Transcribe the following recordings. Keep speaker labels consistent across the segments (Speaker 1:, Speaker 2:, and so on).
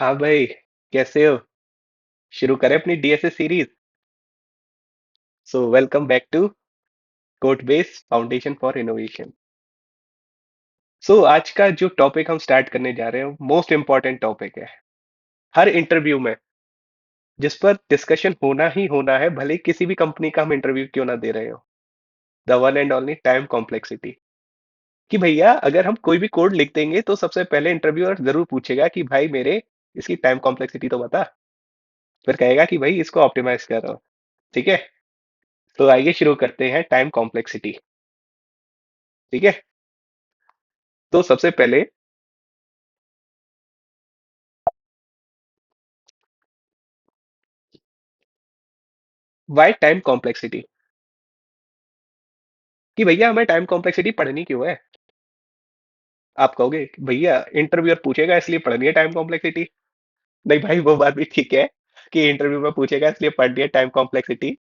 Speaker 1: हाँ भाई, कैसे हो? शुरू करें अपनी DSA series. So welcome back to Code Base Foundation for Innovation. So आज का जो टॉपिक हम स्टार्ट करने जा रहे हैं मोस्ट इंपॉर्टेंट टॉपिक है हर इंटरव्यू में, जिस पर डिस्कशन होना ही होना है, भले ही किसी भी कंपनी का हम इंटरव्यू क्यों ना दे रहे हो। The one and only time complexity. कि भैया अगर हम कोई भी कोड लिख देंगे तो सबसे पहले इंटरव्यूअर जरूर पूछेगा कि भाई मेरे इसकी टाइम कॉम्प्लेक्सिटी तो बता। फिर कहेगा कि भाई इसको ऑप्टिमाइज करो। ठीक है, तो आइए शुरू करते हैं टाइम कॉम्प्लेक्सिटी। ठीक है, तो सबसे पहले वाई टाइम कॉम्प्लेक्सिटी। कि भैया हमें टाइम कॉम्प्लेक्सिटी पढ़नी क्यों है? आप कहोगे कि भैया इंटरव्यूअर पूछेगा इसलिए पढ़नी है टाइम कॉम्प्लेक्सिटी। नहीं भाई, वो बात भी ठीक है कि इंटरव्यू में पूछेगा इसलिए पढ़नी है टाइम कॉम्प्लेक्सिटी।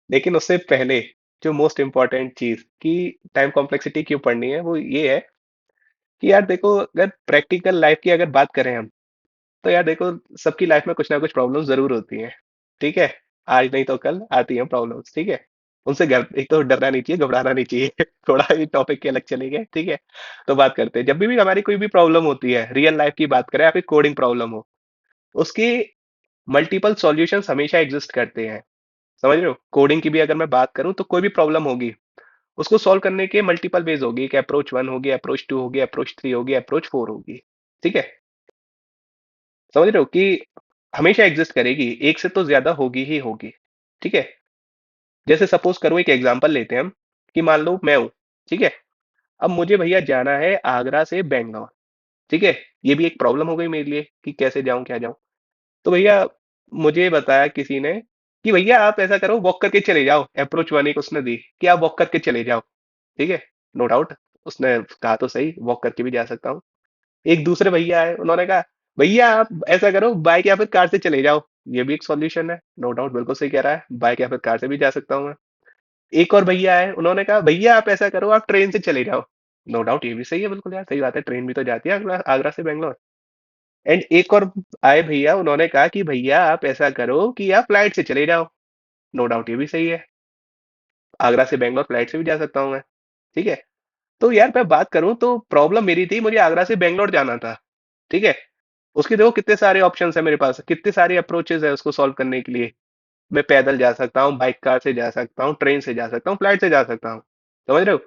Speaker 1: लेकिन उससे पहले जो मोस्ट इंपॉर्टेंट चीज कि टाइम कॉम्प्लेक्सिटी क्यों पढ़नी है वो ये है कि यार देखो, अगर प्रैक्टिकल लाइफ की अगर बात करें हम, तो यार देखो, सबकी लाइफ में कुछ ना कुछ प्रॉब्लम जरूर होती हैं। ठीक है, आज नहीं तो कल आती हैं प्रॉब्लम्स। ठीक है, उनसे एक तो डरना नहीं चाहिए, घबराना नहीं चाहिए। थोड़ा ये टॉपिक के अलग चले गए। ठीक है, तो बात करते हैं, जब भी हमारी कोई भी प्रॉब्लम होती है, रियल लाइफ की बात करें या फिर कोडिंग प्रॉब्लम हो, उसकी मल्टीपल सॉल्यूशंस हमेशा एग्जिस्ट करते हैं। समझ रहे हो? कोडिंग की भी अगर मैं बात करूं तो कोई भी प्रॉब्लम होगी, उसको सॉल्व करने के मल्टीपल वेज होगी। एक अप्रोच 1 होगी, अप्रोच 2 होगी, अप्रोच 3 होगी, अप्रोच 4 होगी। ठीक है, समझ रहे हो कि हमेशा एग्जिस्ट करेगी, एक से तो ज्यादा होगी ही होगी। ठीक है, जैसे सपोज करो, एक एग्जांपल लेते हैं हम, कि मान लो मैं हूं। ठीक है, अब मुझे भैया जाना है आगरा से बेंगलोर। ठीक है, ये भी एक प्रॉब्लम हो गई मेरे लिए कि कैसे जाऊं, क्या जाऊं। तो भैया मुझे बताया किसी ने कि भैया आप ऐसा करो, वॉक करके चले जाओ। अप्रोच वन एक उसने दी कि आप वॉक करके चले जाओ। ठीक है, नो डाउट, उसने कहा तो सही, वॉक करके भी जा सकता हूँ। एक दूसरे भैया आए, उन्होंने कहा भैया आप ऐसा करो, बाइक या फिर कार से चले जाओ। ये भी एक सॉल्यूशन है, नो डाउट, बिल्कुल सही कह रहा है, बाइक या फिर कार से भी जा सकता हूँ मैं। एक और भैया आए, उन्होंने कहा भैया आप ऐसा करो, आप ट्रेन से चले जाओ। नो डाउट, ये भी सही है, बिल्कुल यार, सही बात है, ट्रेन भी तो जाती है आगरा आगरा से बेंगलोर। एंड एक और आए भैया, उन्होंने कहा कि भैया आप ऐसा करो कि आप फ्लाइट से चले जाओ। नो डाउट, ये भी सही है, आगरा से बेंगलोर फ्लाइट से भी जा सकता हूँ मैं। ठीक है, तो यार मैं बात करूं तो प्रॉब्लम मेरी थी, मुझे आगरा से बेंगलोर जाना था। ठीक है, उसके देखो कितने सारे ऑप्शंस है मेरे पास, कितने सारे अप्रोचेस है उसको सॉल्व करने के लिए। मैं पैदल जा सकता हूँ, बाइक कार से जा सकता हूँ, ट्रेन से जा सकता हूँ, फ्लाइट से जा सकता हूँ। समझ रहे हो?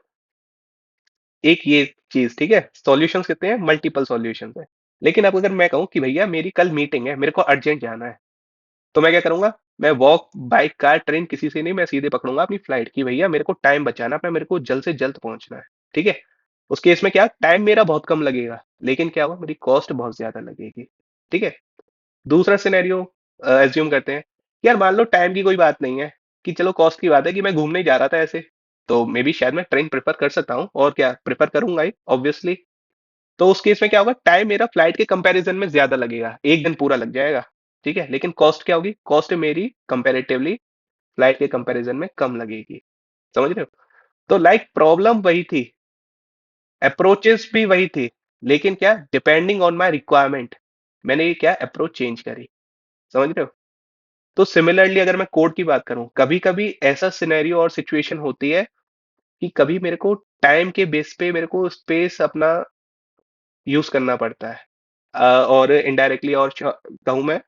Speaker 1: एक ये चीज। ठीक है, सॉल्यूशंस कितने हैं, मल्टीपल सॉल्यूशंस है। लेकिन अब अगर मैं कहूँ कि भैया मेरी कल मीटिंग है, मेरे को अर्जेंट जाना है, तो मैं क्या करूंगा? मैं वॉक, बाइक, कार, ट्रेन किसी से नहीं, मैं सीधे पकड़ूंगा अपनी फ्लाइट की। भैया मेरे को टाइम बचाना है अपना, मेरे को जल्द से जल्द पहुंचना है। ठीक है, उस केस में क्या, टाइम मेरा बहुत कम लगेगा, लेकिन क्या होगा, मेरी कॉस्ट बहुत ज्यादा लगेगी। ठीक है, दूसरा सिनेरियो एज्यूम करते हैं, यार मान लो टाइम की कोई बात नहीं है, कि चलो कॉस्ट की बात है, कि मैं घूमने ही जा रहा था ऐसे, तो मे बी शायद मैं ट्रेन प्रेफर कर सकता हूँ, और क्या प्रेफर करूंगा ही ऑब्वियसली। तो उस केस में क्या होगा, टाइम मेरा फ्लाइट के कंपैरिजन में ज्यादा लगेगा, एक दिन पूरा लग जाएगा। ठीक है, लेकिन कॉस्ट क्या होगी, कॉस्ट मेरी कंपैरेटिवली फ्लाइट के कंपैरिजन में कम लगेगी। समझ रहे हो? तो लाइक प्रॉब्लम वही थी, अप्रोचेस भी वही थी, लेकिन क्या, डिपेंडिंग ऑन माय रिक्वायरमेंट मैंने ये क्या अप्रोच चेंज करी। समझ रहे हो? तो सिमिलरली अगर मैं कोड की बात करूं, कभी कभी ऐसा सिनेरियो और सिचुएशन होती है कि कभी मेरे को टाइम के बेस पे मेरे को स्पेस अपना यूज करना पड़ता है। और इनडायरेक्टली और कहूं मैं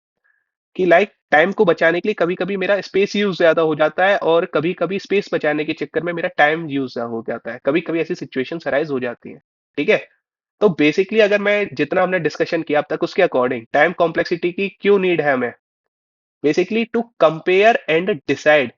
Speaker 1: कि लाइक टाइम को बचाने के लिए कभी कभी मेरा स्पेस यूज ज्यादा हो जाता है, और कभी कभी स्पेस बचाने के चक्कर में मेरा टाइम यूज ज्यादा हो जाता है। कभी कभी ऐसी सिचुएशंस अराइज हो जाती हैं। ठीक है, तो बेसिकली अगर मैं जितना हमने डिस्कशन किया अब तक, उसके अकॉर्डिंग टाइम कॉम्प्लेक्सिटी की क्यों नीड है हमें, basically to compare and decide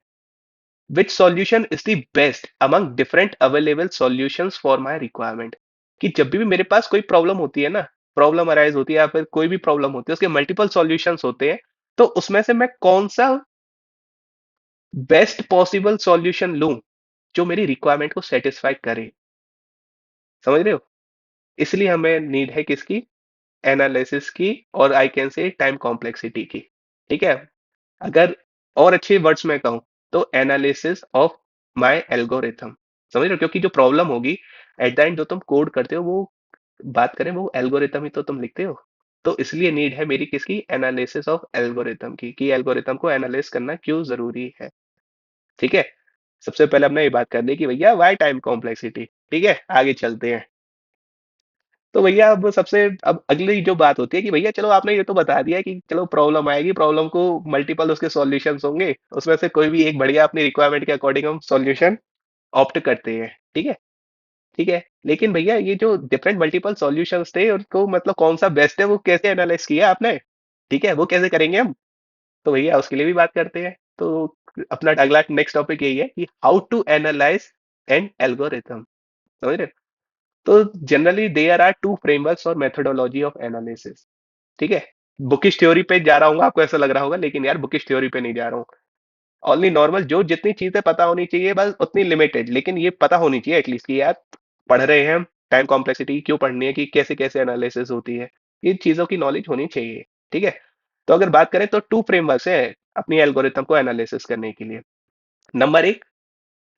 Speaker 1: which solution is the best among different available solutions for my requirement। कि जब भी मेरे पास कोई प्रॉब्लम होती है ना, प्रॉब्लम अराइज होती है या फिर कोई भी प्रॉब्लम होती है, उसके मल्टीपल सॉल्यूशंस होते हैं, तो उसमें से मैं कौन सा बेस्ट पॉसिबल सॉल्यूशन लूं जो मेरी रिक्वायरमेंट को सेटिस्फाई करे। समझ रहे हो? इसलिए हमें नीड है किसकी, एनालिसिस की, और I can say time complexity की। ठीक है, अगर और अच्छे वर्ड्स में कहूं, तो एनालिसिस ऑफ माय एल्गोरिथम। समझ रहे हो? क्योंकि जो प्रॉब्लम होगी, एट द एंड जो तुम कोड करते हो, वो बात करें वो एल्गोरिथम ही तो तुम लिखते हो। तो इसलिए नीड है मेरी किसकी, एनालिसिस ऑफ एल्गोरिथम की, कि एल्गोरिथम को एनालाइज करना क्यों जरूरी है। ठीक है, सबसे पहले हमने ये बात कर ली कि भैया वाई टाइम कॉम्प्लेक्सिटी। ठीक है, आगे चलते हैं। तो भैया अब सबसे, अब अगली जो बात होती है कि भैया चलो आपने ये तो बता दिया कि चलो प्रॉब्लम आएगी, प्रॉब्लम को मल्टीपल उसके सॉल्यूशंस होंगे, उसमें से कोई भी एक बढ़िया अपनी रिक्वायरमेंट के अकॉर्डिंग हम सॉल्यूशन ऑप्ट करते हैं। ठीक है, ठीक है, लेकिन भैया ये जो डिफरेंट मल्टीपल सॉल्यूशंस थे उनको मतलब कौन सा बेस्ट है वो कैसे एनालाइज किया आपने। ठीक है, वो कैसे करेंगे हम। तो भैया उसके लिए भी बात करते हैं। तो अपना अगला नेक्स्ट टॉपिक यही है कि how to analyze an algorithm. समझ रहे हो? तो generally there are two frameworks और मेथोडोलॉजी ऑफ एनालिसिस। ठीक है, बुकिश थ्योरी पे जा रहा हूँ, आपको ऐसा लग रहा होगा, लेकिन यार बुकिश थ्योरी पे नहीं जा रहा हूँ। ओनली नॉर्मल जो जितनी चीजें पता होनी चाहिए बस उतनी लिमिटेड, लेकिन ये पता होनी चाहिए एटलीस्ट कि यार पढ़ रहे हैं हम, टाइम कॉम्प्लेक्सिटी क्यों पढ़नी है, कि कैसे कैसे एनालिसिस होती है, इन चीजों की नॉलेज होनी चाहिए। ठीक है, तो अगर बात करें तो टू फ्रेमवर्क्स है अपनी एल्गोरिथम को एनालिसिस करने के लिए। नंबर एक,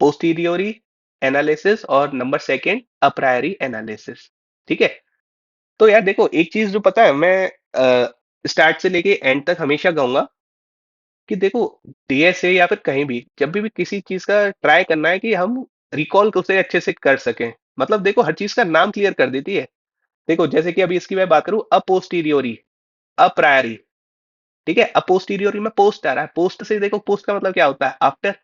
Speaker 1: पोस्टीरियोरी एनालिसिस, और नंबर सेकंड अप्रायरी एनालिसिस। ठीक है, तो यार देखो एक चीज जो पता है, मैं स्टार्ट से लेके एंड तक हमेशा कहूंगा कि देखो डीएसए या फिर कहीं भी जब भी किसी चीज का ट्राई करना है कि हम रिकॉल उसे अच्छे से कर सकें, मतलब देखो हर चीज का नाम क्लियर कर देती है। देखो जैसे कि अभी इसकी मैं बात करूं, अपोस्टीरियोरी, अप्रायरी। ठीक है, अपोस्टीरियोरी में पोस्ट आ रहा है, पोस्ट से देखो पोस्ट का मतलब क्या होता है, आफ्टर।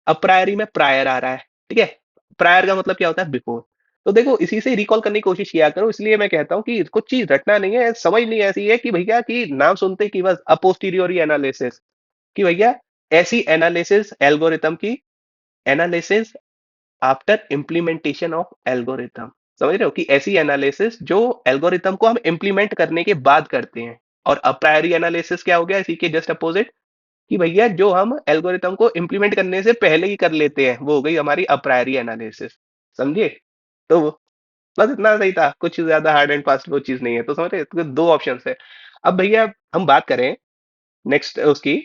Speaker 1: अप्रायरी में प्रायर आ रहा है। ठीक है, प्रायर का मतलब क्या होता है, बिफोर। तो देखो इसी से रिकॉल करने की कोशिश किया करो, इसलिए मैं कहता हूँ कि कुछ चीज रटना नहीं है, समझ नहीं ऐसी है कि भैया कि नाम सुनते कि बस अपोस्टीरियोरी एनालिसिस, कि भैया ऐसी एनालिसिस एल्गोरिथम की, analysis after implementation of algorithm. समझ रहे हो, कि ऐसी एनालिसिस जो एल्गोरिथम को हम इंप्लीमेंट करने के बाद करते हैं। और अप्रायरी एनालिसिस क्या हो गया इसी के जस्ट अपोजिट, कि भैया जो हम एल्गोरिथम को इंप्लीमेंट करने से पहले ही कर लेते हैं, वो हो गई हमारी अप्रायरी एनालिसिस। समझिए, तो बस इतना सही था, कुछ ज्यादा हार्ड एंड फास्ट वो चीज नहीं है। तो समझ रहे, तो दो ऑप्शन है। अब भैया हम बात करें नेक्स्ट उसकी,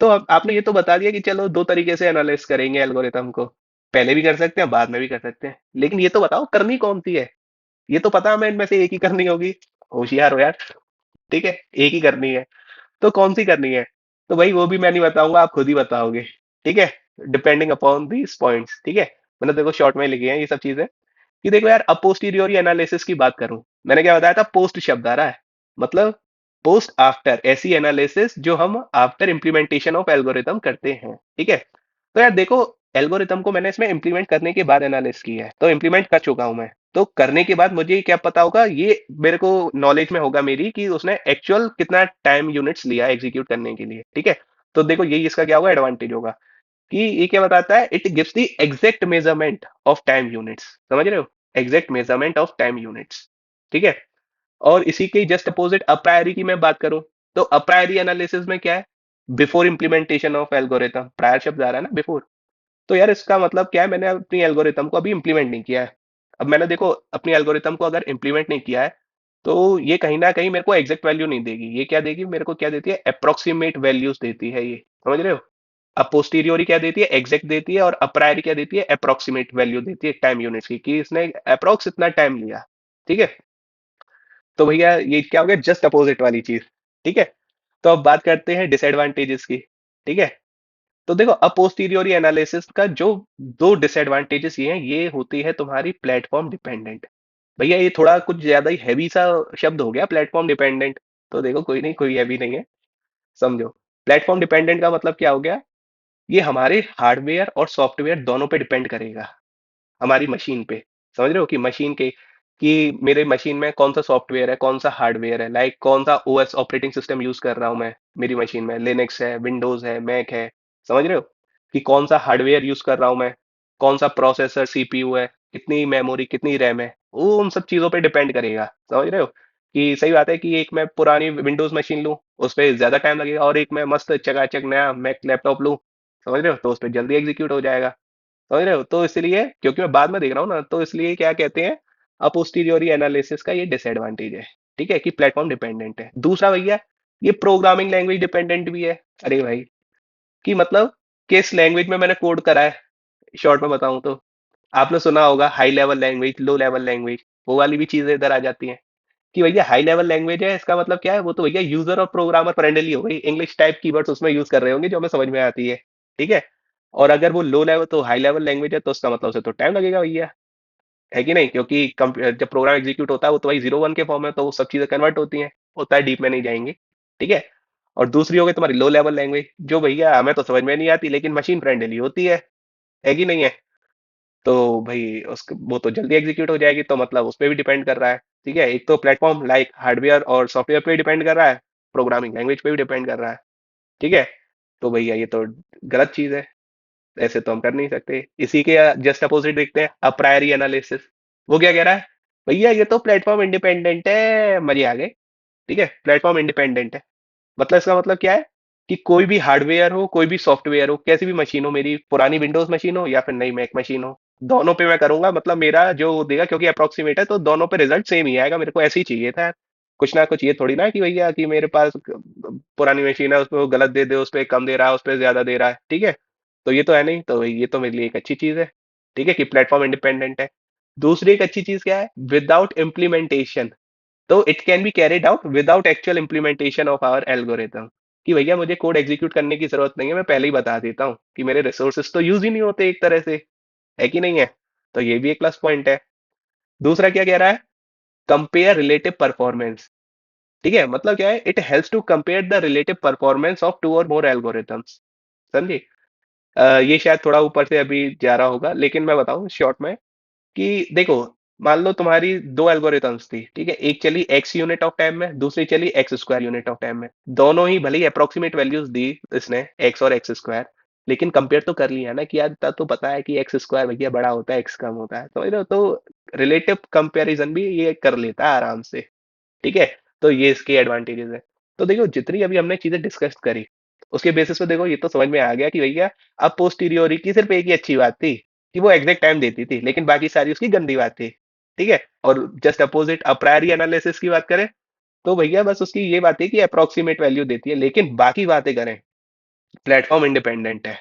Speaker 1: तो अब आपने ये तो बता दिया कि चलो दो तरीके से एनालाइज करेंगे एल्गोरिथम को, पहले भी कर सकते हैं बाद में भी कर सकते हैं, लेकिन ये तो बताओ करनी कौन सी है। ये तो पता हमें इनमें से एक ही करनी होगी, होशियार हो यार। ठीक है, एक ही करनी है, तो कौन सी करनी है। तो भाई वो भी मैं नहीं बताऊंगा, आप खुद ही बताओगे। ठीक है, डिपेंडिंग अपॉन दीज पॉइंट्स। ठीक है, मैंने देखो शॉर्ट में लिखे हैं ये सब चीजें, कि देखो यार अब पोस्टीरियोरी एनालिसिस की बात करूं, मैंने क्या बताया था, पोस्ट शब्द आ रहा है, मतलब पोस्ट आफ्टर, ऐसी एनालिसिस जो हम आफ्टर इंप्लीमेंटेशन ऑफ एल्गोरिथम करते हैं। ठीक है, तो यार देखो एल्गोरिथम को मैंने इसमें इंप्लीमेंट करने के बाद एनालिसिस की है, तो इंप्लीमेंट कर चुका हूं मैं, तो करने के बाद मुझे क्या पता होगा, ये मेरे को नॉलेज में होगा मेरी कि उसने एक्चुअल कितना टाइम यूनिट्स लिया एग्जीक्यूट करने के लिए। ठीक है, तो देखो यही इसका क्या होगा, एडवांटेज होगा, कि ये क्या बताता है, it gives the exact measurement of time units. समझ रहे हो, exact measurement of time units. ठीक है, और इसी के जस्ट अपोजिट अप्रायरी की मैं बात करूं, तो अप्रायरी एनालिसिस में क्या है, before implementation of algorithm, prior शब्द आ रहा है ना, बिफोर। तो यार इसका मतलब क्या है, मैंने अपनी एल्गोरिथम को अभी इंप्लीमेंट नहीं किया है। अब मैंने देखो अपनी एल्गोरिथम को अगर इंप्लीमेंट नहीं किया है, तो ये कहीं ना कहीं मेरे को एग्जैक्ट वैल्यू नहीं देगी, ये क्या देगी मेरे को, क्या देती है, अप्रोक्सीमेट वैल्यूज देती है ये। समझ रहे हो, अब पोस्टीरियोरी क्या देती है, एग्जैक्ट देती है, और अप्रायरी क्या देती है, अप्रोक्सीमेट वैल्यू देती है टाइम यूनिट्स की, कि इसने अप्रोक्स इतना टाइम लिया। ठीक है, तो भैया ये क्या हो गया, जस्ट अपोजिट वाली चीज। ठीक है, तो अब बात करते हैं डिसएडवांटेजेस की। ठीक है, तो देखो अब पोस्टीरियोरी एनालिसिस का जो दो डिसएडवांटेजेस ये हैं, ये होती है तुम्हारी प्लेटफॉर्म डिपेंडेंट। भैया ये थोड़ा कुछ ज्यादा ही हैवी सा शब्द हो गया, प्लेटफॉर्म डिपेंडेंट। तो देखो कोई नहीं, कोई हैवी नहीं है, समझो। प्लेटफॉर्म डिपेंडेंट का मतलब क्या हो गया, ये हमारे हार्डवेयर और सॉफ्टवेयर दोनों पे डिपेंड करेगा, हमारी मशीन पे। समझ रहे हो, कि मशीन के, कि मेरे मशीन में कौन सा सॉफ्टवेयर है, कौन सा हार्डवेयर है, लाइक कौन सा ओएस ऑपरेटिंग सिस्टम यूज कर रहा हूं मैं, मेरी मशीन में लिनक्स है, विंडोज है, मैक है। समझ रहे हो, कि कौन सा हार्डवेयर यूज कर रहा हूं मैं, कौन सा प्रोसेसर सीपीयू है, कितनी मेमोरी कितनी रैम है, वो उन सब चीजों पे डिपेंड करेगा। समझ रहे हो, कि सही बात है कि एक मैं पुरानी विंडोज मशीन लूं, उस पर ज्यादा टाइम लगेगा, और एक मैं मस्त चकाचक नया मैक लैपटॉप लूं, समझ रहे हो, तो उस पर जल्दी एग्जीक्यूट हो जाएगा। समझ रहे हो, तो इसलिए क्योंकि मैं बाद में देख रहा हूँ ना, तो इसलिए क्या कहते हैं, अपोस्टीरियोरी एनालिसिस का ये डिसएडवांटेज है। ठीक है, कि प्लेटफॉर्म डिपेंडेंट है। दूसरा भैया, ये प्रोग्रामिंग लैंग्वेज डिपेंडेंट भी है। अरे भाई, कि मतलब किस लैंग्वेज में मैंने कोड करा है, शॉर्ट में बताऊं तो आपने सुना होगा high level language, low level language, वो वाली भी चीजें इधर आ जाती हैं। कि भैया हाई लेवल लैंग्वेज है, इसका मतलब क्या है, वो तो भैया यूजर और प्रोग्रामर फ्रेंडली हो गई, इंग्लिश टाइप कीवर्ड्स उसमें यूज कर रहे होंगे जो हमें समझ में आती है। ठीक है। और अगर वो लो लेवल तो हाई लेवल लैंग्वेज है, तो उसका मतलब उसे तो टाइम लगेगा भैया, है कि नहीं, क्योंकि जब प्रोग्राम एग्जीक्यूट होता है वो तो भाई 0 1 के फॉर्म में, तो वो सब चीजें कन्वर्ट होती हैं, होता है, डीप में नहीं जाएंगे। ठीक है। और दूसरी हो गई तुम्हारी लो लेवल लैंग्वेज, जो भैया हमें तो समझ में नहीं आती लेकिन मशीन फ्रेंडली होती है कि नहीं है। तो भाई उस वो तो जल्दी एग्जीक्यूट हो जाएगी, तो मतलब उस पर भी डिपेंड कर रहा है। ठीक है, एक तो प्लेटफॉर्म लाइक हार्डवेयर और सॉफ्टवेयर पे डिपेंड कर रहा है, प्रोग्रामिंग लैंग्वेज पे भी डिपेंड कर रहा है। ठीक है। तो भैया ये तो गलत चीज है, ऐसे तो हम कर नहीं सकते। इसी के जस्ट अपोजिट देखते हैं, अप्रायरी एनालिसिस। वो क्या कह रहा है, भैया ये तो प्लेटफॉर्म इंडिपेंडेंट है, मजे आ गए। ठीक है, प्लेटफॉर्म इंडिपेंडेंट है, मतलब इसका मतलब क्या है कि कोई भी हार्डवेयर हो, कोई भी सॉफ्टवेयर हो, कैसी भी मशीन हो, मेरी पुरानी विंडोज मशीन हो या फिर नई मैक मशीन हो, दोनों पे मैं करूंगा, मतलब मेरा जो देगा, क्योंकि अप्रोक्सीमेट है तो दोनों पे रिजल्ट सेम ही आएगा, मेरे को ऐसे ही चाहिए था यार। कुछ ना कुछ ये थोड़ी ना कि भैया कि मेरे पास पुरानी मशीन है, उसमें वो गलत दे दे, उस पर कम दे रहा है, उस पर ज्यादा दे रहा है। ठीक है। तो ये तो है नहीं, तो ये तो मेरे लिए एक अच्छी चीज है। ठीक है, कि प्लेटफॉर्म इंडिपेंडेंट है। दूसरी एक अच्छी चीज क्या है, विदाउट इम्प्लीमेंटेशन, तो it can be carried out without actual implementation of our algorithm. कि भैया मुझे कोड एग्जीक्यूट करने की जरूरत नहीं है, मैं पहले ही बता देता हूँ कि मेरे रिसोर्सेज तो यूज ही नहीं होते एक तरह से, है कि नहीं है। तो ये भी एक प्लस पॉइंट है। दूसरा क्या कह रहा है, कंपेयर रिलेटिव परफॉर्मेंस। ठीक है, मतलब क्या है, it helps to compare the relative performance of 2 और मोर एल्गोरिथम्स। समझे। ये शायद थोड़ा ऊपर से अभी जा रहा होगा, लेकिन मैं बताऊं शॉर्ट में कि देखो, मान लो तुम्हारी दो एल्गोरिथम्स थी, ठीक है, एक चली एक्स यूनिट ऑफ टाइम में, दूसरी चली x square unit of time में। दोनों ही भले ही अप्रोक्सीमेट वैल्यूज दी इसने, एक्स और एक्स स्क्वायर, लेकिन कंपेयर तो कर लिया ना, कि यार इतना तो पता है कि एक्स स्क्वायर भैया बड़ा होता है, एक्स कम होता है, समझ रहे हो, तो रिलेटिव कंपैरिजन भी ये कर लेता है आराम से। ठीक है। तो ये इसके एडवांटेजेस है। तो देखो, जितनी अभी हमने चीजें डिस्कस करी, उसके बेसिस पे देखो, ये तो समझ में आ गया कि भैया अब पोस्टीरियोरी की सिर्फ एक ही अच्छी बात थी, कि वो एग्जैक्ट टाइम देती थी, लेकिन बाकी सारी उसकी गंदी बात थी। ठीक है। और जस्ट अपोजिट अप्रायरी एनालिसिस की बात करें, तो भैया बस उसकी ये बात है कि अप्रोक्सीमेट वैल्यू देती है, लेकिन बाकी बातें करें, प्लेटफॉर्म इंडिपेंडेंट है,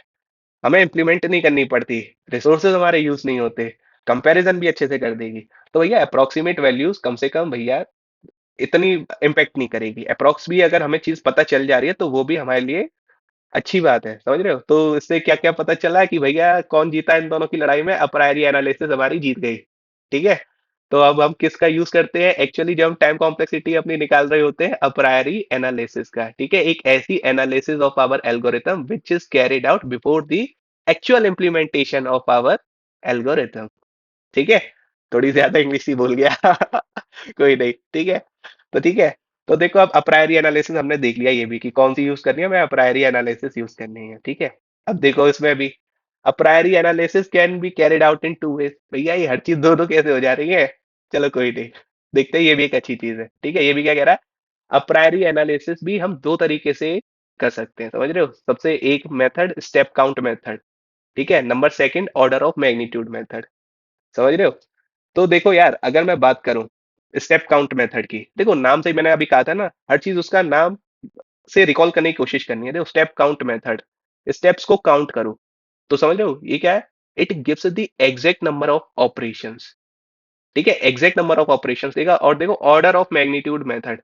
Speaker 1: हमें इंप्लीमेंट नहीं करनी पड़ती, रिसोर्सेज हमारे यूज नहीं होते, कंपैरिजन भी अच्छे से कर देगी। तो भैया अप्रोक्सीमेट वैल्यूज कम से कम भैया इतनी इम्पैक्ट नहीं करेगी, अप्रोक्स भी अगर हमें चीज पता चल जा रही है तो वो भी हमारे लिए अच्छी बात है, समझ रहे हो। तो इससे क्या क्या पता चला कि भैया कौन जीता इन दोनों की लड़ाई में, अप्रायरी एनालिसिस हमारी जीत गई। ठीक है। तो अब हम किसका यूज करते हैं एक्चुअली, जब हम टाइम कॉम्प्लेक्सिटी अपनी निकाल रहे होते हैं, अप्रायरी एनालिसिस का। ठीक है, एक ऐसी analysis of our algorithm which is carried out before the actual implementation of our algorithm. ठीक है। थोड़ी ज्यादा इंग्लिश ही बोल गया कोई नहीं, ठीक है। तो ठीक है। तो देखो, अब अप्रायरी एनालिसिस हमने देख लिया ये भी, कि कौन सी यूज करनी है, हमें अप्रायरी एनालिसिस यूज करनी है। ठीक है। अब देखो इसमें भी, a priori analysis can be carried out in 2 ways। भैया ये हर चीज दो दो कैसे हो जा रही है, चलो कोई नहीं, देखते हैं, ये भी एक अच्छी चीज है। ठीक है, ये भी क्या कह रहा है, अप्रायरी एनालिसिस भी हम दो तरीके से कर सकते हैं, समझ रहे हो। सबसे एक मेथड स्टेप काउंट मेथड, ठीक है, number second order of magnitude method, समझ रहे हो। तो देखो यार, अगर मैं बात करूं स्टेप काउंट मेथड की, देखो नाम से ही मैंने अभी कहा था ना, हर चीज उसका नाम से रिकॉल करने की कोशिश करनी है। देखो स्टेप काउंट मेथड, स्टेप्स को काउंट करो, तो समझ रहे हो ये क्या है, it gives the exact number of operations. ठीक है, एग्जैक्ट नंबर ऑफ ऑपरेशंस देगा। और देखो ऑर्डर ऑफ मैग्नीट्यूड मेथड,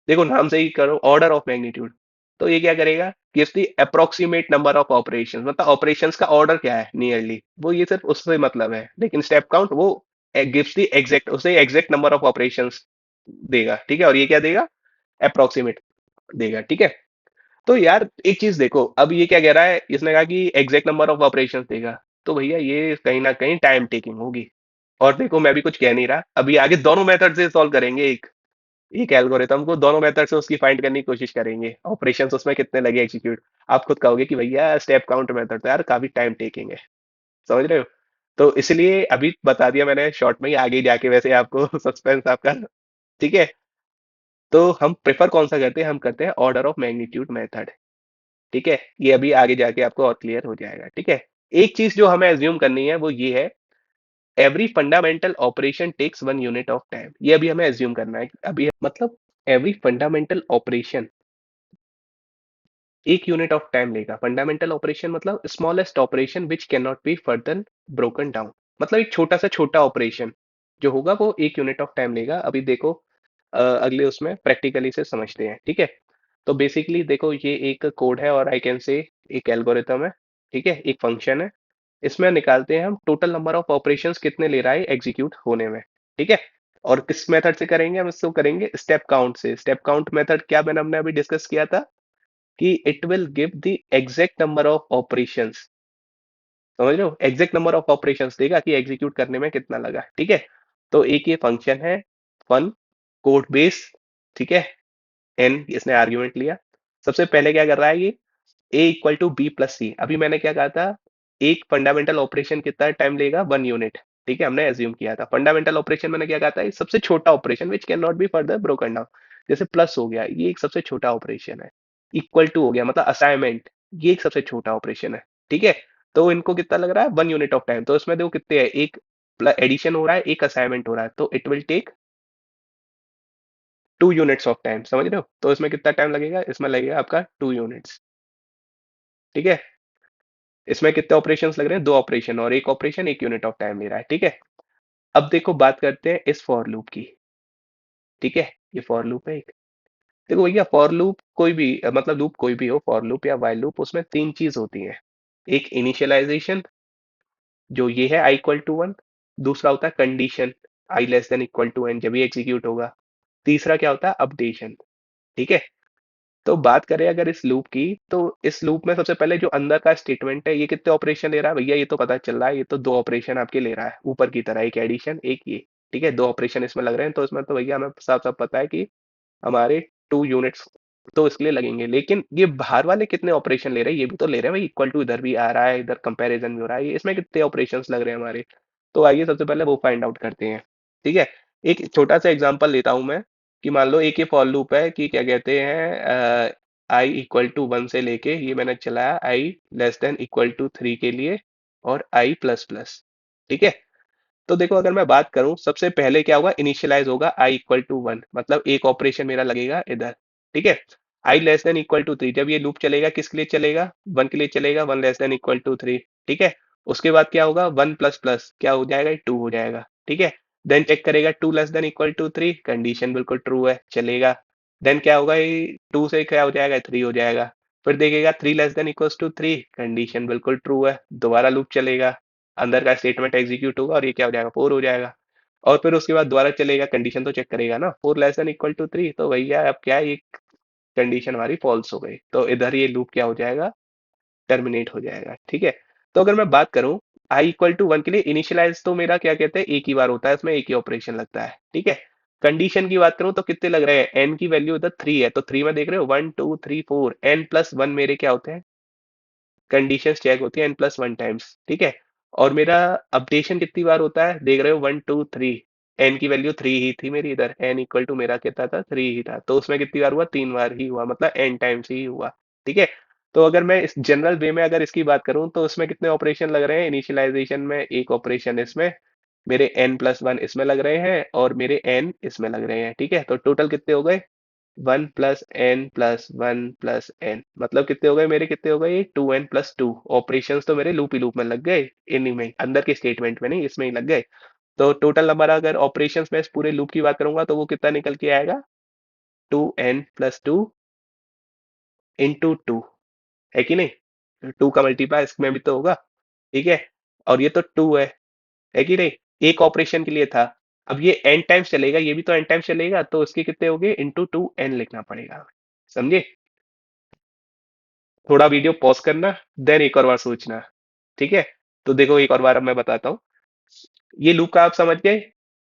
Speaker 1: देखो नाम से ही करो ऑर्डर ऑफ मैग्नीट्यूड, तो ये क्या करेगा, gives the approximate number of operations, मतलब ऑपरेशंस का ऑर्डर क्या है नियरली, वो ये सिर्फ उससे मतलब है। लेकिन स्टेप काउंट वो गिव्स द एग्जैक्ट, उसे एग्जैक्ट नंबर ऑफ ऑपरेशंस देगा। ठीक है, और ये क्या देगा, अप्रोक्सीमेट देगा। ठीक है। तो यार एक चीज देखो, अब ये क्या कह रहा है, इसने कहा कि एग्जैक्ट नंबर ऑफ ऑपरेशंस देगा, तो भैया ये कहीं ना कहीं टाइम टेकिंग होगी। और देखो मैं भी कुछ कह नहीं रहा, अभी आगे दोनों मेथड से सॉल्व करेंगे, एक एक एल्गोरिथम को दोनों मेथड से उसकी फाइंड करने की कोशिश करेंगे, ऑपरेशंस उसमें कितने लगे एग्जीक्यूट। आप खुद कहोगे कि भैया स्टेप काउंट मेथड तो यार काफी टाइम टेकिंग है, समझ रहे हो। तो इसलिए अभी बता दिया मैंने शॉर्ट में ही, आगे जाके वैसे आपको सस्पेंस आपका। ठीक है। तो हम प्रेफर कौन सा करते हैं, हम करते हैं ऑर्डर ऑफ मैग्नीट्यूड मेथड। ठीक है, ये अभी आगे जाके आपको और क्लियर हो जाएगा। ठीक है। एक चीज जो हमें एज्यूम करनी है वो ये है, every fundamental operation takes 1 unit of time. ये अभी हमें एज्यूम करना है, अभी मतलब every fundamental operation 1 unit of time लेगा। फंडामेंटल ऑपरेशन मतलब smallest operation which can not be further broken down, मतलब एक छोटा सा छोटा ऑपरेशन जो होगा वो 1 यूनिट ऑफ टाइम लेगा। अभी देखो, अगले उसमें प्रैक्टिकली से समझते हैं, ठीक है। तो बेसिकली देखो ये एक कोड है और आई कैन से एक एल्गोरिथम है, ठीक है, एक फंक्शन है। इसमें निकालते हैं हम टोटल नंबर ऑफ ऑपरेशंस कितने ले रहा है एग्जीक्यूट होने में, ठीक है। और किस मेथड से करेंगे हम इसको, करेंगे स्टेप काउंट से। स्टेप काउंट मेथड क्या मैंने हमने अभी डिस्कस किया था कि it will give the exact number of operations, समझ रहे हो, एग्जैक्ट नंबर ऑफ ऑपरेशंस देगा कि एग्जीक्यूट करने में कितना लगा, ठीक है। तो एक ये फंक्शन है फन कोड बेस, ठीक है। एन इसने आर्ग्यूमेंट लिया। सबसे पहले क्या कर रहा है ये, ए इक्वल टू बी प्लस सी। अभी मैंने क्या कहा था, एक फंडामेंटल ऑपरेशन कितना टाइम लेगा, 1 यूनिट, ठीक है, हमने एज्यूम किया था। फंडामेंटल ऑपरेशन मैंने क्या कहा था, ये सबसे छोटा operation which can not be further broken down. जैसे प्लस हो गया, ये एक सबसे छोटा ऑपरेशन है। इक्वल टू हो गया मतलब असाइनमेंट, ये एक सबसे छोटा ऑपरेशन है, ठीक है। तो इनको कितना लग रहा है, 1 यूनिट ऑफ टाइम। तो इसमें देखो कितने है, एक एडिशन हो रहा है, एक असाइनमेंट हो रहा है, तो it will take 2 units of time, समझ रहे हो। तो इसमें कितना टाइम लगेगा, इसमें लगेगा आपका 2 यूनिट्स, ठीक है। इसमें कितने ऑपरेशंस लग रहे हैं, 2 ऑपरेशन, और एक ऑपरेशन 1 यूनिट ऑफ टाइम ले रहा है, ठीक है। अब देखो बात करते हैं इस फॉर लूप की, ठीक है। ये फॉर लूप है एक। देखो भैया फॉर लूप कोई भी मतलब लूप कोई भी हो, फॉर लूप या वाइल लूप, उसमें तीन चीज होती है। एक इनिशियलाइजेशन, जो ये है आई इक्वल टू वन। दूसरा होता है condition, i less than equal to n, जब ये एग्जीक्यूट होगा। तीसरा क्या होता है, अपडेशन, ठीक है। तो बात करें अगर इस लूप की, तो इस लूप में सबसे पहले जो अंदर का स्टेटमेंट है, ये कितने ऑपरेशन ले रहा है भैया, ये तो पता चल रहा है, ये तो 2 ऑपरेशन आपके ले रहा है ऊपर की तरह, एक एडिशन एक ये, ठीक है। 2 ऑपरेशन इसमें लग रहे हैं, तो इसमें तो भैया हमें साफ साफ पता है कि हमारे 2 यूनिट्स तो इसके लिए लगेंगे। लेकिन ये बाहर वाले कितने ऑपरेशन ले रहे हैं, ये भी तो ले रहे हैं भाई, इक्वल टू इधर भी आ रहा है, इधर कंपैरिजन भी हो रहा है, इसमें कितने ऑपरेशन लग रहे हैं हमारे। तो आइए सबसे पहले वो फाइंड आउट करते हैं, ठीक है। एक छोटा सा एग्जांपल लेता हूं मैं, कि मान लो एक ये फॉर लूप है कि क्या कहते हैं, आई इक्वल टू वन से लेके ये मैंने चलाया I less than equal to three के लिए, और आई प्लस प्लस, ठीक है। तो देखो अगर मैं बात करूं, सबसे पहले क्या होगा, इनिशियलाइज होगा आई इक्वल टू वन, मतलब एक ऑपरेशन मेरा लगेगा इधर, ठीक है। I less than equal to three, जब ये लूप चलेगा किसके लिए चलेगा, वन के लिए चलेगा, one less than equal to three, ठीक है। उसके बाद क्या होगा, वन प्लस प्लस क्या हो जाएगा, टू हो जाएगा, ठीक है। देन चेक करेगा two less than equal to three, condition बिल्कुल ट्रू है, चलेगा। देन क्या होगा, ये टू से क्या हो जाएगा, थ्री हो जाएगा। फिर देखेगा three less than equal to three, condition बिल्कुल ट्रू है, दोबारा लूप चलेगा, अंदर का स्टेटमेंट एग्जीक्यूट होगा और ये क्या हो जाएगा, फोर हो जाएगा। और फिर उसके बाद दोबारा चलेगा, कंडीशन तो चेक करेगा ना, four less than equal to three, तो भैया अब क्या है, ये कंडीशन हमारी फॉल्स हो गई, तो इधर ये लूप क्या हो जाएगा, टर्मिनेट हो जाएगा, ठीक है। तो अगर मैं बात करूं, आई इक्वल टू वन के लिए इनिशियलाइज तो मेरा क्या कहते हैं एक ही बार होता है, इसमें एक ही ऑपरेशन लगता है, ठीक है। कंडीशन की बात करूं तो कितने लग रहे हैं, एन की वैल्यू इधर थ्री है, तो थ्री में देख रहे हो, one two three four, n plus one मेरे क्या होते हैं, कंडीशंस चेक होती है एन प्लस वन टाइम्स, ठीक है। और मेरा अपडेशन कितनी बार होता है, देख रहे हो, वन टू थ्री, एन की वैल्यू थ्री ही थी मेरी इधर, एन इक्वल टू मेरा कितना था, थ्री ही था, तो उसमें कितनी बार हुआ, तीन बार ही हुआ, मतलब एन टाइम्स ही हुआ, ठीक है। तो अगर मैं इस जनरल वे में अगर इसकी बात करूं, तो उसमें कितने ऑपरेशन लग रहे हैं, इनिशियलाइजेशन में एक ऑपरेशन इसमें, मेरे एन प्लस वन इसमें लग रहे हैं, और मेरे एन इसमें लग रहे हैं, ठीक है। तो टोटल कितने हो गए, one plus one plus n, मतलब कितने हो गए मेरे, कितने हो गए, two n plus two operation तो मेरे लूप ही लूप में लग गए, इन्हीं में अंदर के स्टेटमेंट में नहीं, इसमें ही लग गए। तो टोटल नंबर अगर ऑपरेशंस में इस पूरे लूप की बात करूंगा, तो वो कितना निकल के आएगा, two n plus two into two, है कि नहीं, टू का मल्टीप्लाई इसमें भी तो होगा, ठीक है। और ये तो टू है कि नहीं, एक ऑपरेशन के लिए था। अब ये एन टाइम्स चलेगा, ये भी तो एन टाइम्स चलेगा, तो उसके कितने हो गए, इंटू टू एन लिखना पड़ेगा, समझे। थोड़ा वीडियो पॉज करना, देन एक और बार सोचना, ठीक है। तो देखो एक और बार अब मैं बताता हूँ, ये लूप का आप समझ गए,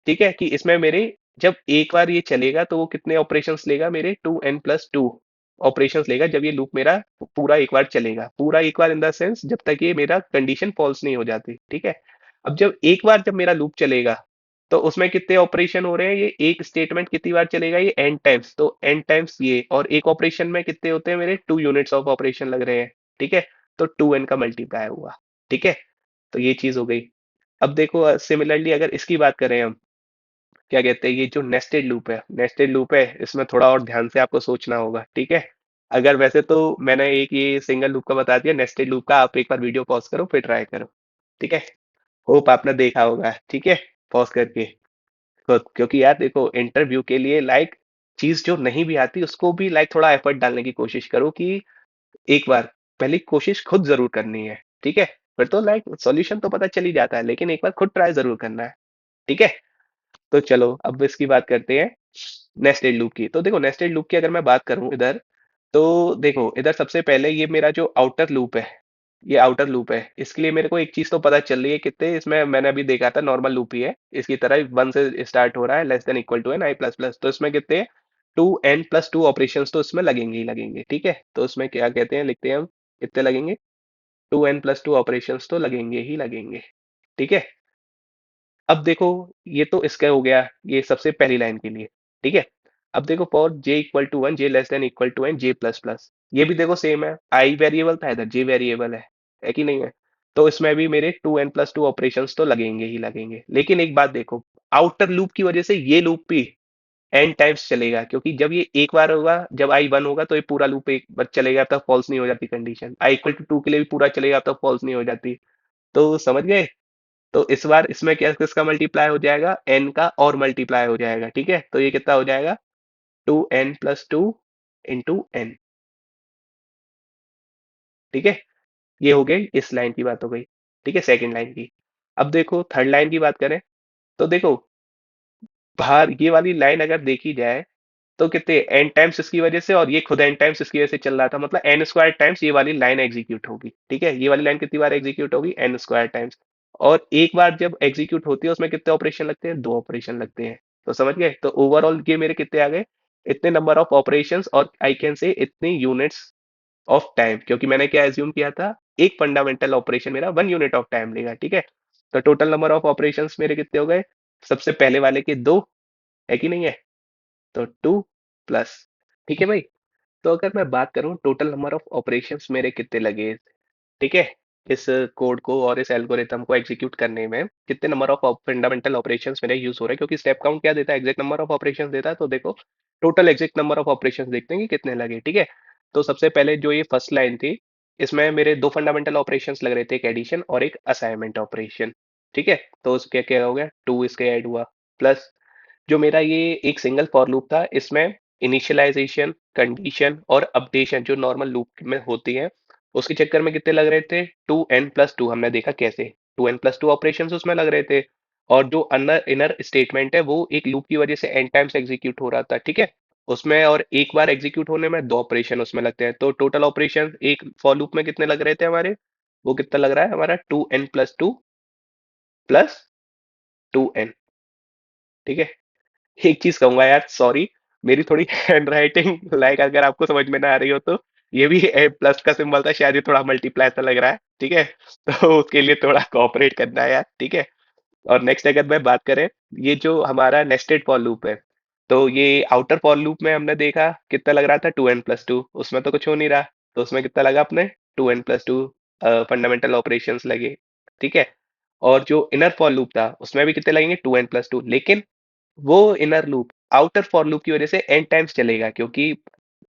Speaker 1: ठीक है, कि इसमें मेरे जब एक बार ये चलेगा, तो वो कितने ऑपरेशंस लेगा, मेरे two n plus two operations लेगा, जब ये लूप मेरा पूरा एक बार चलेगा, पूरा एक बार इन द सेंस जब तक ये मेरा कंडीशन फॉल्स नहीं हो जाती, ठीक है। अब जब एक बार जब मेरा लूप चलेगा, तो उसमें कितने ऑपरेशन हो रहे हैं, ये एक स्टेटमेंट कितनी बार चलेगा, ये एन टाइम्स, तो एन टाइम्स ये, और एक ऑपरेशन में कितने होते हैं मेरे, 2 यूनिट्स ऑफ ऑपरेशन लग रहे हैं, ठीक है। तो टू एन का मल्टीप्लाई हुआ, ठीक है। तो ये चीज हो गई। अब देखो सिमिलरली अगर इसकी बात करें हम, क्या कहते हैं, ये जो नेस्टेड लूप है, नेस्टेड लूप है, इसमें थोड़ा और ध्यान से आपको सोचना होगा, ठीक है। अगर वैसे तो मैंने एक ये सिंगल लूप का बता दिया, नेस्टेड लूप का आप एक बार वीडियो पॉज करो फिर ट्राई करो, ठीक है। होप आपने देखा होगा, ठीक है, पॉज करके। क्योंकि यार देखो इंटरव्यू के लिए लाइक चीज जो नहीं भी आती उसको भी लाइक थोड़ा एफर्ट डालने की कोशिश करो कि एक बार पहली कोशिश खुद जरूर करनी है, ठीक है। फिर तो लाइक सॉल्यूशन तो पता चल ही जाता है, लेकिन एक बार खुद ट्राई जरूर करना है, ठीक है। तो चलो अब इसकी बात करते हैं नेस्टेड लूप की। तो देखो नेस्टेड लूप की अगर मैं बात करूं इधर, तो देखो इधर सबसे पहले ये मेरा जो आउटर लूप है, ये आउटर लूप है, इसके लिए मेरे को एक चीज तो पता चल रही है कितने इसमें, मैंने अभी देखा था नॉर्मल लूप ही है इसकी तरह, 1 से स्टार्ट हो रहा है, less than equal to n i plus plus, तो इसमें कितने 2n+2 ऑपरेशंस तो इसमें लगेंगे ही लगेंगे, ठीक है। तो इसमें क्या कहते हैं, लिखते हैं हम कितने लगेंगे, 2n+2 ऑपरेशंस तो लगेंगे ही लगेंगे, ठीक है। अब देखो ये तो इसका हो गया, ये सबसे पहली लाइन के लिए, ठीक है। अब देखो for j=1, j<= n, j++ ये भी देखो सेम है, आई वेरिएबल था इधर, j वेरिएबल है कि नहीं है। तो इसमें भी मेरे 2n+2 ऑपरेशंस तो लगेंगे ही लगेंगे, लेकिन एक बात देखो, आउटर लूप की वजह से ये लूप भी n टाइम्स चलेगा, क्योंकि जब ये एक बार होगा, जब आई 1 होगा तो ये पूरा लूप एक बार चलेगा, तब फॉल्स नहीं हो जाती कंडीशन, i=2 के लिए भी पूरा चलेगा तब फॉल्स नहीं हो जाती। तो समझ गए। तो इस बार इसमें क्या किसका मल्टीप्लाई हो जाएगा, n का और मल्टीप्लाई हो जाएगा, ठीक है। तो ये कितना हो जाएगा, 2n+2 × n, ठीक है। ये हो गई इस लाइन की बात हो गई, ठीक है, सेकंड लाइन की। अब देखो थर्ड लाइन की बात करें, तो देखो बाहर ये वाली लाइन अगर देखी जाए तो कितने एन टाइम्स इसकी वजह से, और ये खुद एन टाइम्स इसकी वजह से चल रहा था, मतलब n² टाइम्स ये वाली लाइन एग्जीक्यूट होगी, ठीक है। ये वाली लाइन कितनी बार एग्जीक्यूट होगी, n² टाइम्स। और एक बार जब एग्जीक्यूट होती है उसमें कितने ऑपरेशन लगते हैं, 2 ऑपरेशन लगते हैं। तो समझ गए, तो ओवरऑल ये मेरे कितने आ गए, इतने नंबर ऑफ ऑपरेशंस, और आई कैन से इतनी यूनिट्स ऑफ टाइम, क्योंकि मैंने क्या एज्यूम किया था, एक फंडामेंटल ऑपरेशन मेरा 1 यूनिट ऑफ टाइम लेगा, ठीक है। तो टोटल नंबर ऑफ ऑपरेशंस मेरे कितने हो गए, सबसे पहले वाले के 2, है कि नहीं है, तो 2+, ठीक है भाई। तो अगर मैं बात करूं टोटल नंबर ऑफ ऑपरेशंस मेरे कितने लगे, ठीक है, इस कोड को और इस एल्गोरिथम को एग्जीक्यूट करने में कितने नंबर ऑफ फंडामेंटल ऑपरेशंस मेरा यूज हो रहा है, क्योंकि स्टेप काउंट क्या देता है, एग्जैक्ट नंबर ऑफ ऑपरेशंस देता है। तो देखो total exact number of operations देखते हैं कि कितने लगे, ठीक है। तो सबसे पहले जो ये फर्स्ट लाइन थी, इसमें मेरे 2 फंडामेंटल ऑपरेशंस लग रहे थे, एक एडिशन और एक असाइनमेंट ऑपरेशन, ठीक है। तो उसके क्या हो गया, 2 इसके ऐड हुआ, प्लस जो मेरा ये एक सिंगल फॉर लूप था, इसमें इनिशियलाइजेशन, कंडीशन और अपडेशन जो नॉर्मल लूप में होती है, उसके चक्कर में कितने लग रहे थे, 2n+2, हमने देखा कैसे 2n+2 ऑपरेशन उसमें लग रहे थे। और जो अनर इनर स्टेटमेंट है वो एक लूप की वजह से n टाइम्स एग्जीक्यूट हो रहा था, ठीक है। उसमें और एक बार एग्जीक्यूट होने में 2 ऑपरेशन उसमें लगते हैं, तो टोटल ऑपरेशन एक फॉर लूप में कितने लग रहे थे हमारे, वो कितना लग रहा है हमारा, 2n+2 + 2n, ठीक है। एक चीज कहूंगा यार, सॉरी, मेरी थोड़ी हैंड राइटिंग लाइक अगर आपको समझ में ना आ रही हो तो, ये भी प्लस का सिंबल था, शायद ये थोड़ा मल्टीप्लाई सा लग रहा है, ठीक है। तो उसके लिए थोड़ा कोऑपरेट करना है यार, ठीक है। और नेक्स्ट अगर मैं बात करें, ये जो हमारा नेस्टेड फॉर लूप है, तो ये आउटर फॉर लूप में हमने देखा कितना लग रहा था, 2n+2, उसमें तो कुछ हो नहीं रहा, तो उसमें कितना लगा अपने 2n+2 फंडामेंटल ऑपरेशंस लगे, ठीक है। और जो इनर फॉर लूप था उसमें भी कितने लगेंगे, 2n+2, लेकिन वो inner loop outer for loop की वजह से n टाइम्स चलेगा, क्योंकि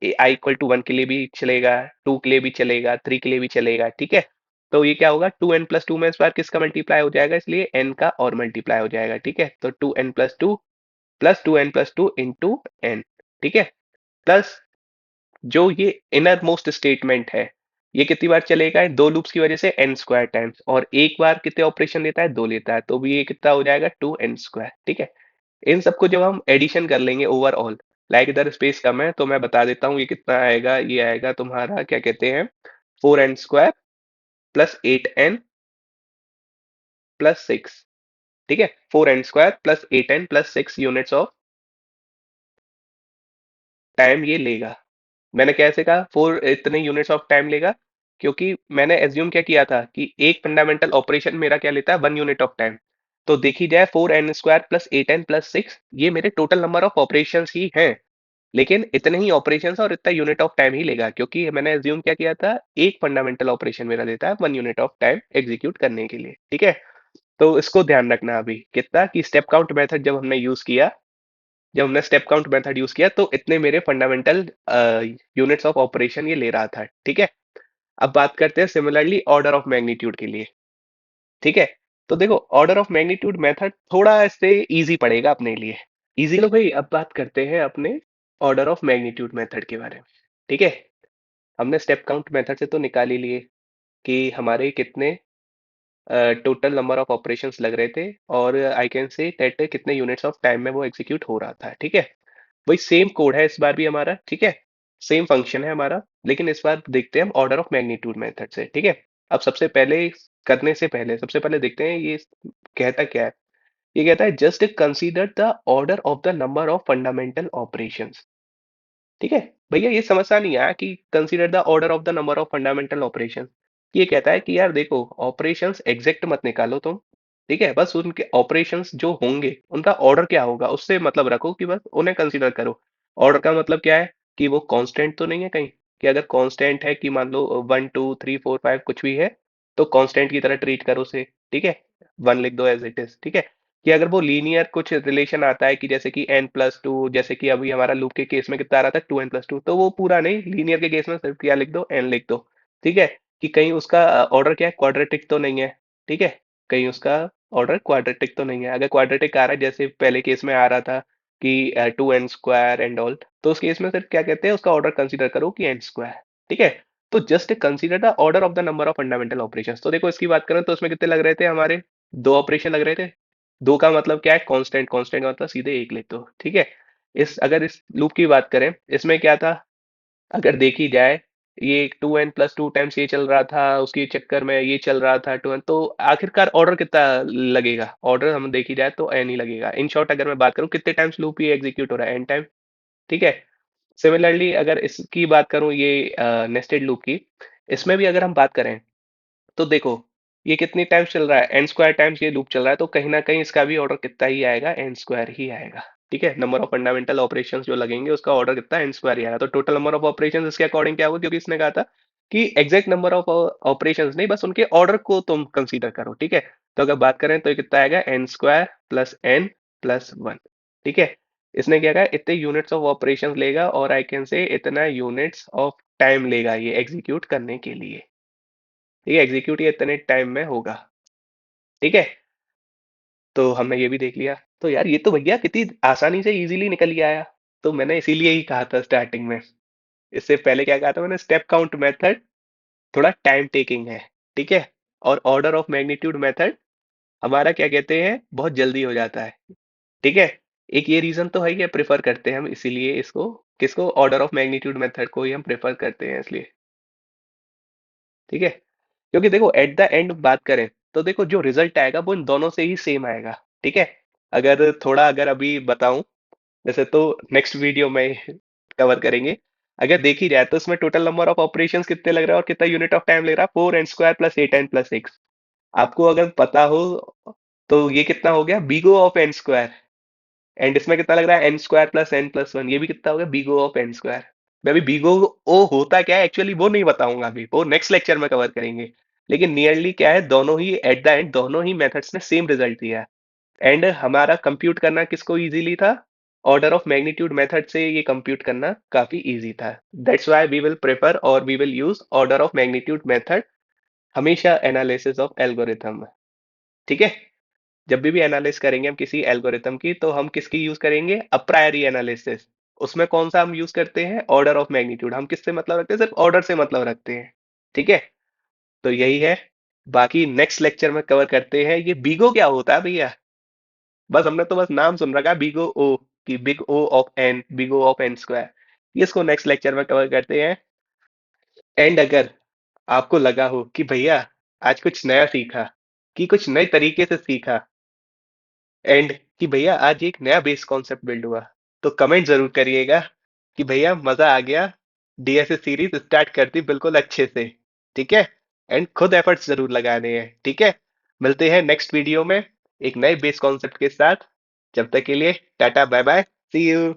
Speaker 1: i=1 के लिए भी चलेगा, 2 के लिए भी चलेगा, 3 के लिए भी चलेगा, ठीक है। तो ये क्या होगा, 2n+2 में इस बार किसका मल्टीप्लाई हो जाएगा, इसलिए n का और मल्टीप्लाई हो जाएगा, ठीक है। तो 2n+2 + 2n+2 × n, ठीक है। प्लस जो ये इनर मोस्ट स्टेटमेंट है, ये कितनी बार चलेगा, 2 लूप्स की वजह से n² टाइम्स, और एक बार कितने ऑपरेशन लेता है, 2 लेता है, तो भी ये कितना हो जाएगा, 2n², ठीक है। इन सबको जब हम एडिशन कर लेंगे ओवरऑल, लाइक इधर स्पेस कम है तो मैं बता देता हूँ ये कितना आएगा, ये आएगा तुम्हारा क्या कहते हैं, 4n² + 8n + 6, ठीक है। 4n² + 8n + 6 units of time ये लेगा। मैंने कैसे कहा फोर इतने यूनिट्स ऑफ टाइम लेगा, क्योंकि मैंने एज्यूम क्या किया था कि एक फंडामेंटल ऑपरेशन मेरा क्या लेता है, 1 यूनिट ऑफ टाइम। तो देखी जाए 4n² + 8n + 6 ये मेरे टोटल नंबर ऑफ ऑपरेशन ही हैं, लेकिन इतने ही ऑपरेशन और इतना यूनिट ऑफ टाइम ही लेगा, क्योंकि मैंने एज्यूम क्या किया था, एक फंडामेंटल ऑपरेशन मेरा लेता है 1 यूनिट ऑफ टाइम एग्जीक्यूट करने के लिए, ठीक है। तो इसको ध्यान रखना अभी कितना, कि स्टेप काउंट मेथड जब हमने स्टेप काउंट मेथड यूज किया तो इतने मेरे फंडामेंटल यूनिट्स ऑफ ऑपरेशन ये ले रहा था, ठीक है। अब बात करते हैं सिमिलरली ऑर्डर ऑफ मैग्नीट्यूड के लिए, ठीक है। तो देखो ऑर्डर ऑफ मैग्नीट्यूड मेथड थोड़ा इससे इजी पड़ेगा अपने लिए। इजी लो भाई, अब बात करते हैं अपने ऑर्डर ऑफ मैग्नीट्यूड मेथड के बारे में। ठीक है, हमने स्टेप काउंट मेथड से तो निकाल ही लिए कि हमारे कितने टोटल नंबर ऑफ ऑपरेशंस लग रहे थे, और आई कैन से दैट कितने यूनिट्स ऑफ टाइम में वो एग्जीक्यूट हो रहा था। ठीक है, वही सेम कोड है इस बार भी हमारा। ठीक है, सेम फंक्शन है हमारा, लेकिन इस बार देखते हैं हम ऑर्डर ऑफ मैग्नीट्यूड मेथड से। ठीक है, अब सबसे पहले करने से पहले सबसे पहले देखते हैं ये कहता क्या है। ये कहता है just consider the order of the number of fundamental operations. ठीक है भैया, ये समझ नहीं आया कि consider the order of the number of fundamental operation. ये कहता है कि यार देखो, ऑपरेशंस एग्जैक्ट मत निकालो तुम। ठीक है, बस उनके ऑपरेशंस जो होंगे उनका ऑर्डर क्या होगा उससे मतलब रखो, कि बस उन्हें कंसीडर करो। ऑर्डर का मतलब क्या है कि वो कांस्टेंट तो नहीं है कहीं, कि अगर कांस्टेंट है कि मान लो 1 2 3 4 5 कुछ भी है, तो कांस्टेंट की तरह ट्रीट करो उसे। ठीक है, 1 लिख दो एज इट इज। ठीक है, कि अगर वो लीनियर कुछ रिलेशन आता है कि जैसे कि n+2, जैसे कि अभी हमारा लूप के केस में कितना आ रहा था 2n+2, तो वो पूरा नहीं, लीनियर के केस में सिर्फ क्या लिख दो, n लिख दो। ठीक है, कि कहीं उसका ऑर्डर क्या है, क्वाड्रेटिक तो नहीं है। ठीक है, कहीं उसका ऑर्डर क्वाड्रेटिक तो नहीं है। अगर क्वाड्रेटिक आ रहा है जैसे पहले केस में आ रहा था कि 2n² एंड ऑल, तो उस केस में सिर्फ क्या कहते हैं, उसका ऑर्डर कंसिडर करो कि n²। ठीक है, तो just consider the order of the number of fundamental operations. तो देखो इसकी बात करें तो उसमें कितने लग रहे थे हमारे, दो ऑपरेशन लग रहे थे। दो का मतलब क्या है, कांस्टेंट, कांस्टेंट का मतलब सीधे एक लिख दो। ठीक है, इस अगर इस लूप की बात करें, इसमें क्या था, अगर देखी जाए, ये 2n+2 टाइम्स ये चल रहा था, उसके चक्कर में ये चल रहा था 2n, तो आखिरकार ऑर्डर कितना लगेगा, ऑर्डर हम देखी जाए तो n ही लगेगा। इन शॉर्ट अगर मैं बात करूं कितने टाइम्स लूप ये एग्जीक्यूट हो रहा है, n टाइम। ठीक है, सिमिलरली अगर इसकी बात करूं ये नेस्टेड लूप की, इसमें भी अगर हम बात करें तो देखो ये कितनी टाइम्स चल रहा है, n² टाइम्स ये लूप चल रहा है, तो कहीं ना कहीं इसका भी ऑर्डर कितना ही आएगा, n² ही आएगा। ठीक है, नंबर ऑफ फंडामेंटल ऑपरेशंस जो लगेंगे उसका ऑर्डर कितना, n² ही आएगा। तो टोटल नंबर ऑफ ऑपरेशंस इसके अकॉर्डिंग क्या होगा, क्योंकि इसने कहा था कि एग्जैक्ट नंबर ऑफ ऑपरेशंस नहीं, बस उनके ऑर्डर को तुम कंसीडर करो। ठीक है, तो अगर बात करें तो ये कितना आएगा, n² प्लस n+1। ठीक है, इसने क्या कहा, इतने यूनिट्स ऑफ ऑपरेशंस लेगा, और आई कैन से इतना यूनिट्स ऑफ टाइम लेगा ये एग्जीक्यूट करने के लिए। ठीक है, एग्जीक्यूट ये इतने टाइम में होगा। ठीक है, तो हमने ये भी देख लिया। तो यार ये तो भैया कितनी आसानी से इजीली निकल के आया। तो मैंने इसीलिए ही कहा था स्टार्टिंग में, इससे पहले क्या कहा था मैंने, स्टेप काउंट मेथड थोड़ा टाइम टेकिंग है। ठीक है, और ऑर्डर ऑफ मैग्नीट्यूड मेथड हमारा क्या कहते हैं, बहुत जल्दी हो जाता है। ठीक है, एक ये रीजन तो है, ये प्रेफर करते हैं हम इसीलिए इसको, किसको, ऑर्डर ऑफ मैग्नीट्यूड मेथड को ही हम प्रेफर करते हैं इसलिए। ठीक है, क्योंकि देखो एट द एंड बात करें तो देखो जो रिजल्ट आएगा वो इन दोनों से ही सेम आएगा। ठीक है, अगर थोड़ा अगर अभी बताऊं, वैसे तो नेक्स्ट वीडियो में कवर करेंगे। अगर देखी जाए तो इसमें टोटल नंबर ऑफ ऑपरेशंस कितने लग रहा है और कितना यूनिट ऑफ टाइम ले रहा है, 4n² प्लस 8n+6। आपको अगर पता हो तो ये कितना हो गया, बीगो ऑफ n²। एंड इसमें कितना लग रहा है, n² प्लस n+1, ये भी कितना हो गया, बीगो ऑफ n²। मैं अभी बीगो ओ होता क्या है एक्चुअली वो नहीं बताऊंगा, अभी वो नेक्स्ट लेक्चर में कवर करेंगे। लेकिन नियरली क्या है, दोनों ही एट द एंड दोनों ही मेथड्स ने सेम रिजल्ट दिया है। एंड हमारा कंप्यूट करना किसको इजीली था, ऑर्डर ऑफ मैग्नीट्यूड मेथड से ये कंप्यूट करना काफी इजी था। That's why we will prefer और we will use order of magnitude method हमेशा एनालिसिस ऑफ एल्गोरिथम में। ठीक है, जब भी एनालिस करेंगे हम किसी एल्गोरिथम की, तो हम किसकी यूज करेंगे, अप्रायरी एनालिसिस। उसमें कौन सा हम यूज करते हैं, ऑर्डर ऑफ मैग्नीट्यूड। हम किससे मतलब रखते हैं, सिर्फ ऑर्डर से मतलब रखते हैं। ठीक है, तो यही है। बाकी नेक्स्ट लेक्चर में कवर करते हैं ये बीगो क्या होता है भैया। बस हमने तो बस नाम सुन रखा है बीगो ओ, कि big O of n, big O of n²। इसको नेक्स्ट लेक्चर में कवर करते हैं। एंड अगर आपको लगा हो कि भैया आज कुछ नया सीखा, कि कुछ नए तरीके से सीखा, एंड कि भैया आज एक नया बेस कॉन्सेप्ट बिल्ड हुआ, तो कमेंट जरूर करिएगा कि भैया मजा आ गया, डीएसए सीरीज स्टार्ट कर दी बिल्कुल अच्छे से। ठीक है, एंड खुद एफर्ट्स जरूर लगाने हैं। ठीक है, मिलते हैं नेक्स्ट वीडियो में एक नए बेस कॉन्सेप्ट के साथ। जब तक के लिए tata bye bye, see you.